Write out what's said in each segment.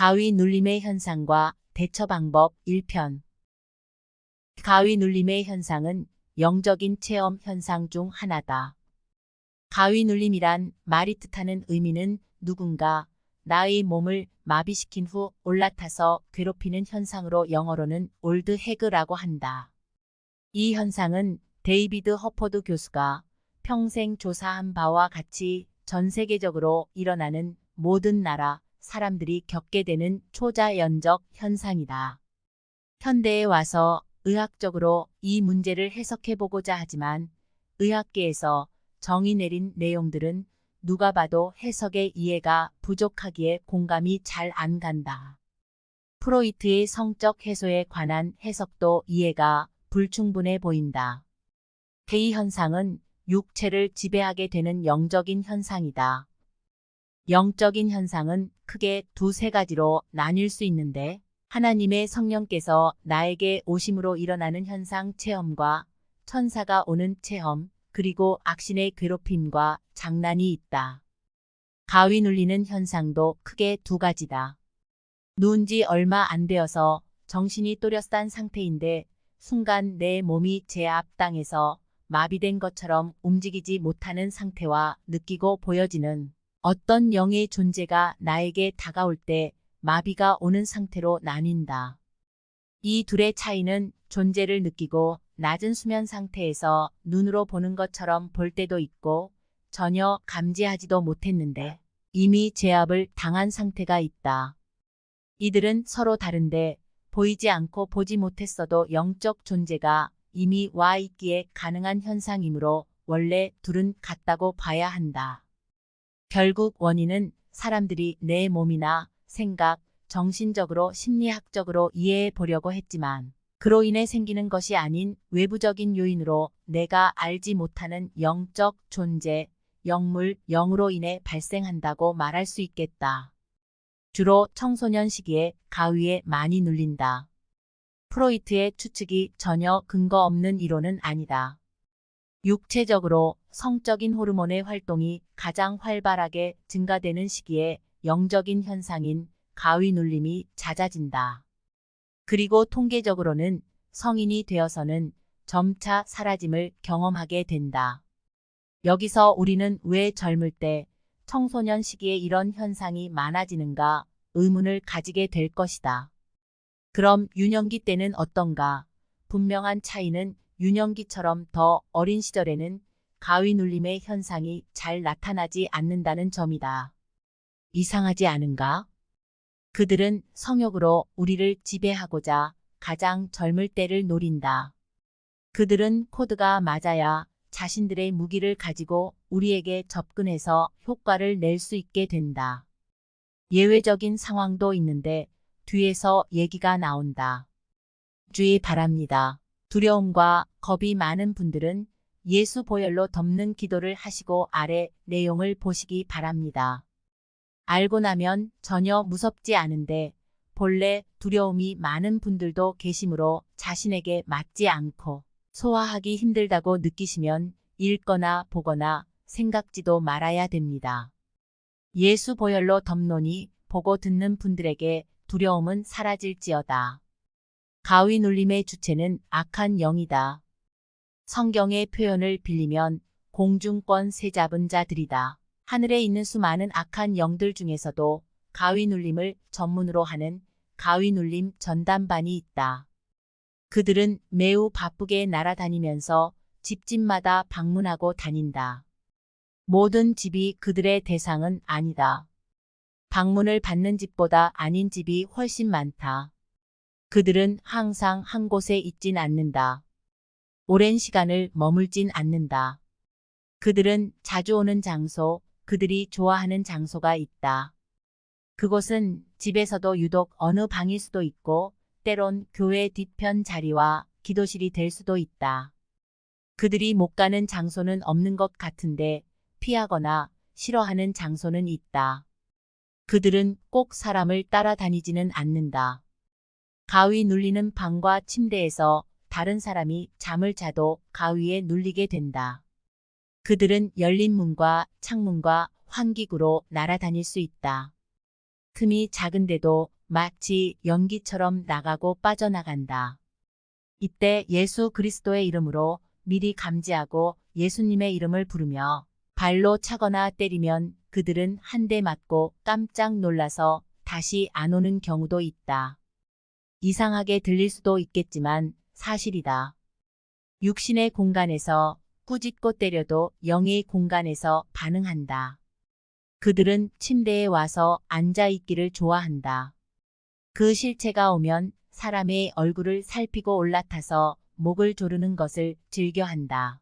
가위 눌림의 현상과 대처 방법 1편. 가위 눌림의 현상은 영적인 체험 현상 중 하나다. 가위 눌림이란 말이 뜻하는 의미는 누군가 나의 몸을 마비시킨 후 올라타서 괴롭히는 현상으로 영어로는 올드 해그라고 한다. 이 현상은 데이비드 허퍼드 교수가 평생 조사한 바와 같이 전 세계적으로 일어나는 모든 나라, 사람들이 겪게 되는 초자연적 현상이다. 현대에 와서 의학적으로 이 문제를 해석해보고자 하지만 의학계에서 정의 내린 내용들은 누가 봐도 해석의 이해가 부족하기에 공감이 잘 안 간다. 프로이트의 성적 해소에 관한 해석도 이해가 불충분해 보인다. 이 현상은 육체를 지배하게 되는 영적인 현상이다. 영적인 현상은 크게 두세 가지로 나뉠 수 있는데 하나님의 성령께서 나에게 오심으로 일어나는 현상 체험과 천사가 오는 체험, 그리고 악신의 괴롭힘과 장난이 있다. 가위 눌리는 현상도 크게 두 가지다. 누운 지 얼마 안 되어서 정신이 또렷한 상태인데 순간 내 몸이 제압당해서 마비된 것처럼 움직이지 못하는 상태와 느끼고 보여지는 어떤 영의 존재가 나에게 다가올 때 마비가 오는 상태로 나뉜다. 이 둘의 차이는 존재를 느끼고 낮은 수면 상태에서 눈으로 보는 것처럼 볼 때도 있고 전혀 감지하지도 못했는데 이미 제압을 당한 상태가 있다. 이들은 서로 다른데 보이지 않고 보지 못했어도 영적 존재가 이미 와 있기에 가능한 현상이므로 원래 둘은 같다고 봐야 한다. 결국 원인은 사람들이 내 몸이나 생각, 정신적으로 심리학적으로 이해해 보려고 했지만 그로 인해 생기는 것이 아닌 외부적인 요인으로 내가 알지 못하는 영적 존재, 영물, 영으로 인해 발생한다고 말할 수 있겠다. 주로 청소년 시기에 가위에 많이 눌린다. 프로이트의 추측이 전혀 근거 없는 이론은 아니다. 육체적으로 성적인 호르몬의 활동이 가장 활발하게 증가되는 시기에 영적인 현상인 가위 눌림이 잦아진다. 그리고 통계적으로는 성인이 되어서는 점차 사라짐을 경험하게 된다. 여기서 우리는 왜 젊을 때 청소년 시기에 이런 현상이 많아지는가 의문을 가지게 될 것이다. 그럼 유년기 때는 어떤가? 분명한 차이는 유년기처럼 더 어린 시절에는 가위 눌림의 현상이 잘 나타나지 않는다는 점이다. 이상하지 않은가? 그들은 성욕으로 우리를 지배하고자 가장 젊을 때를 노린다. 그들은 코드가 맞아야 자신들의 무기를 가지고 우리에게 접근해서 효과를 낼 수 있게 된다. 예외적인 상황도 있는데 뒤에서 얘기가 나온다. 주의 바랍니다. 두려움과 겁이 많은 분들은 예수 보혈로 덮는 기도를 하시고 아래 내용을 보시기 바랍니다. 알고 나면 전혀 무섭지 않은데 본래 두려움이 많은 분들도 계시므로 자신에게 맞지 않고 소화하기 힘들다고 느끼시면 읽거나 보거나 생각지도 말아야 됩니다. 예수 보혈로 덮노니 보고 듣는 분들에게 두려움은 사라질지어다. 가위 눌림의 주체는 악한 영이다. 성경의 표현을 빌리면 공중권 세잡은 자들이다. 하늘에 있는 수많은 악한 영들 중에서도 가위 눌림을 전문으로 하는 가위 눌림 전담반이 있다. 그들은 매우 바쁘게 날아다니면서 집집마다 방문하고 다닌다. 모든 집이 그들의 대상은 아니다. 방문을 받는 집보다 아닌 집이 훨씬 많다. 그들은 항상 한 곳에 있진 않는다. 오랜 시간을 머물진 않는다. 그들은 자주 오는 장소, 그들이 좋아하는 장소가 있다. 그곳은 집에서도 유독 어느 방일 수도 있고 때론 교회 뒤편 자리와 기도실이 될 수도 있다. 그들이 못 가는 장소는 없는 것 같은데 피하거나 싫어하는 장소는 있다. 그들은 꼭 사람을 따라다니지는 않는다. 가위 눌리는 방과 침대에서 다른 사람이 잠을 자도 가위에 눌리게 된다. 그들은 열린 문과 창문과 환기구로 날아다닐 수 있다. 틈이 작은데도 마치 연기처럼 나가고 빠져나간다. 이때 예수 그리스도의 이름으로 미리 감지하고 예수님의 이름을 부르며 발로 차거나 때리면 그들은 한 대 맞고 깜짝 놀라서 다시 안 오는 경우도 있다. 이상하게 들릴 수도 있겠지만 사실이다. 육신의 공간에서 꾸짖고 때려도 영의 공간에서 반응한다. 그들은 침대에 와서 앉아있기를 좋아한다. 그 실체가 오면 사람의 얼굴을 살피고 올라타서 목을 조르는 것을 즐겨한다.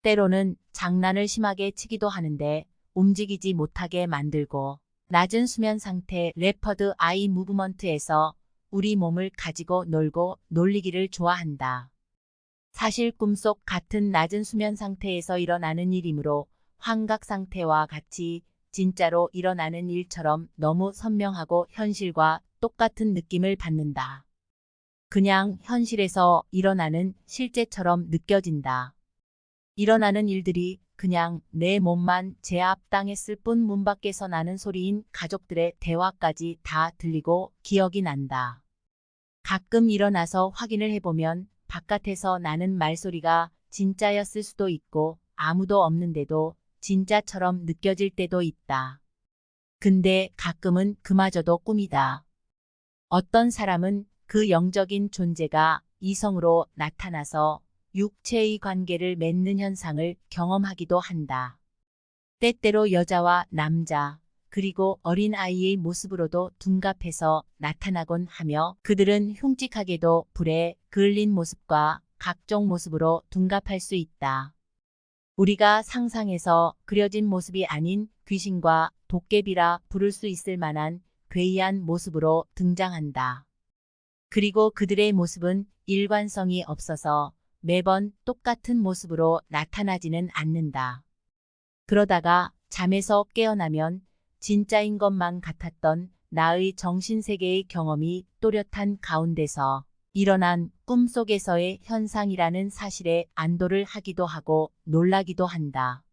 때로는 장난을 심하게 치기도 하는데 움직이지 못하게 만들고 낮은 수면 상태 레퍼드 아이 무브먼트에서 우리 몸을 가지고 놀고 놀리기를 좋아한다. 사실 꿈속 같은 낮은 수면 상태에서 일어나는 일이므로 환각 상태와 같이 진짜로 일어나는 일처럼 너무 선명하고 현실과 똑같은 느낌을 받는다. 그냥 현실에서 일어나는 실제처럼 느껴진다. 일어나는 일들이 그냥 내 몸만 제압당했을 뿐 문 밖에서 나는 소리인 가족들의 대화까지 다 들리고 기억이 난다. 가끔 일어나서 확인을 해보면 바깥에서 나는 말소리가 진짜였을 수도 있고 아무도 없는데도 진짜처럼 느껴질 때도 있다. 근데 가끔은 그마저도 꿈이다. 어떤 사람은 그 영적인 존재가 이성으로 나타나서 육체의 관계를 맺는 현상을 경험하기도 한다. 때때로 여자와 남자, 그리고 어린아이의 모습으로도 둔갑해서 나타나곤 하며 그들은 흉측하게도 불에 그을린 모습과 각종 모습으로 둔갑할 수 있다. 우리가 상상해서 그려진 모습이 아닌 귀신과 도깨비라 부를 수 있을 만한 괴이한 모습으로 등장한다. 그리고 그들의 모습은 일관성이 없어서 매번 똑같은 모습으로 나타나지는 않는다. 그러다가 잠에서 깨어나면 진짜인 것만 같았던 나의 정신세계의 경험이 또렷한 가운데서 일어난 꿈속에서의 현상이라는 사실에 안도를 하기도 하고 놀라기도 한다.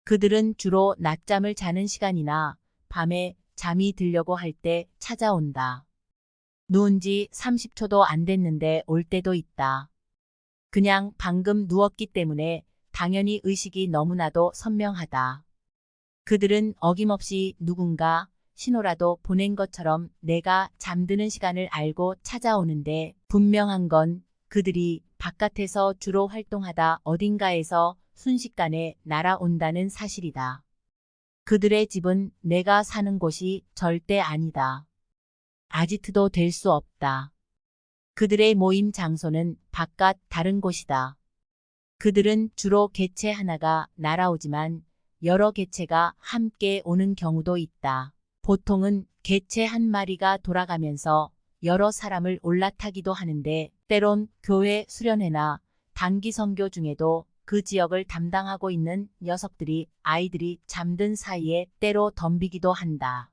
그들은 주로 낮잠을 자는 시간이나 밤에 잠이 들려고 할 때 찾아온다. 누운 지 30초도 안 됐는데 올 때도 있다. 그냥 방금 누웠기 때문에 당연히 의식이 너무나도 선명하다. 그들은 어김없이 누군가 신호라도 보낸 것처럼 내가 잠드는 시간을 알고 찾아오는데 분명한 건 그들이 바깥에서 주로 활동하다 어딘가에서 순식간에 날아온다는 사실이다. 그들의 집은 내가 사는 곳이 절대 아니다. 아지트도 될 수 없다. 그들의 모임 장소는 바깥 다른 곳이다. 그들은 주로 개체 하나가 날아오지만 여러 개체가 함께 오는 경우도 있다. 보통은 개체 한 마리가 돌아가면서 여러 사람을 올라타기도 하는데 때론 교회 수련회나 단기 선교 중에도 그 지역을 담당하고 있는 녀석들이 아이들이 잠든 사이에 때로 덤비기도 한다.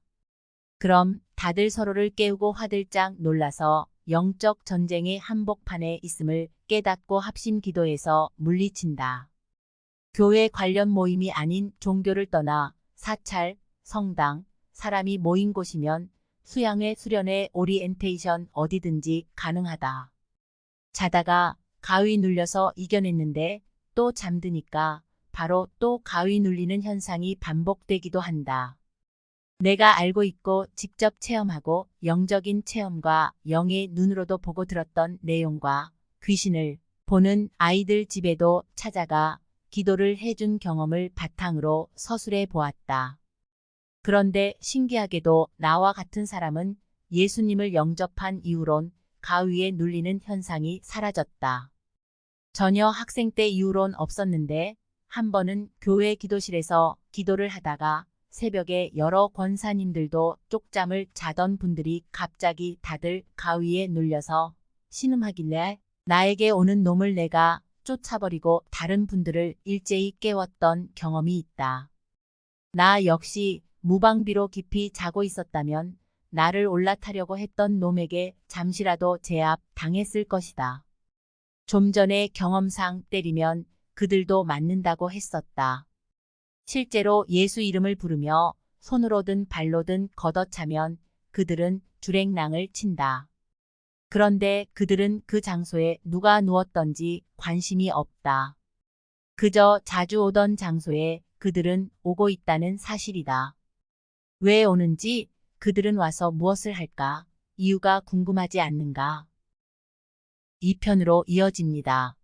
그럼 다들 서로를 깨우고 화들짝 놀라서 영적 전쟁의 한복판에 있음을 깨닫고 합심 기도해서 물리친다. 교회 관련 모임이 아닌 종교를 떠나 사찰, 성당, 사람이 모인 곳이면 수양회, 수련회, 오리엔테이션 어디든지 가능하다. 자다가 가위 눌려서 이겨냈는데 또 잠드니까 바로 또 가위 눌리는 현상이 반복되기도 한다. 내가 알고 있고 직접 체험하고 영적인 체험과 영의 눈으로도 보고 들었던 내용과 귀신을 보는 아이들 집에도 찾아가 기도를 해준 경험을 바탕으로 서술해 보았다. 그런데 신기하게도 나와 같은 사람은 예수님을 영접한 이후론 가위에 눌리는 현상이 사라졌다. 전혀 학생 때 이후론 없었는데 한 번은 교회 기도실에서 기도를 하다가 새벽에 여러 권사님들도 쪽잠을 자던 분들이 갑자기 다들 가위에 눌려서 신음하길래 나에게 오는 놈을 내가 쫓아버리고 다른 분들을 일제히 깨웠던 경험이 있다. 나 역시 무방비로 깊이 자고 있었다면 나를 올라타려고 했던 놈에게 잠시라도 제압 당했을 것이다. 좀 전에 경험상 때리면 그들도 맞는다고 했었다. 실제로 예수 이름을 부르며 손으로든 발로든 걷어차면 그들은 주랭랑을 친다. 그런데 그들은 그 장소에 누가 누웠던지 관심이 없다. 그저 자주 오던 장소에 그들은 오고 있다는 사실이다. 왜 오는지, 그들은 와서 무엇을 할까, 이유가 궁금하지 않는가? 2편으로 이어집니다.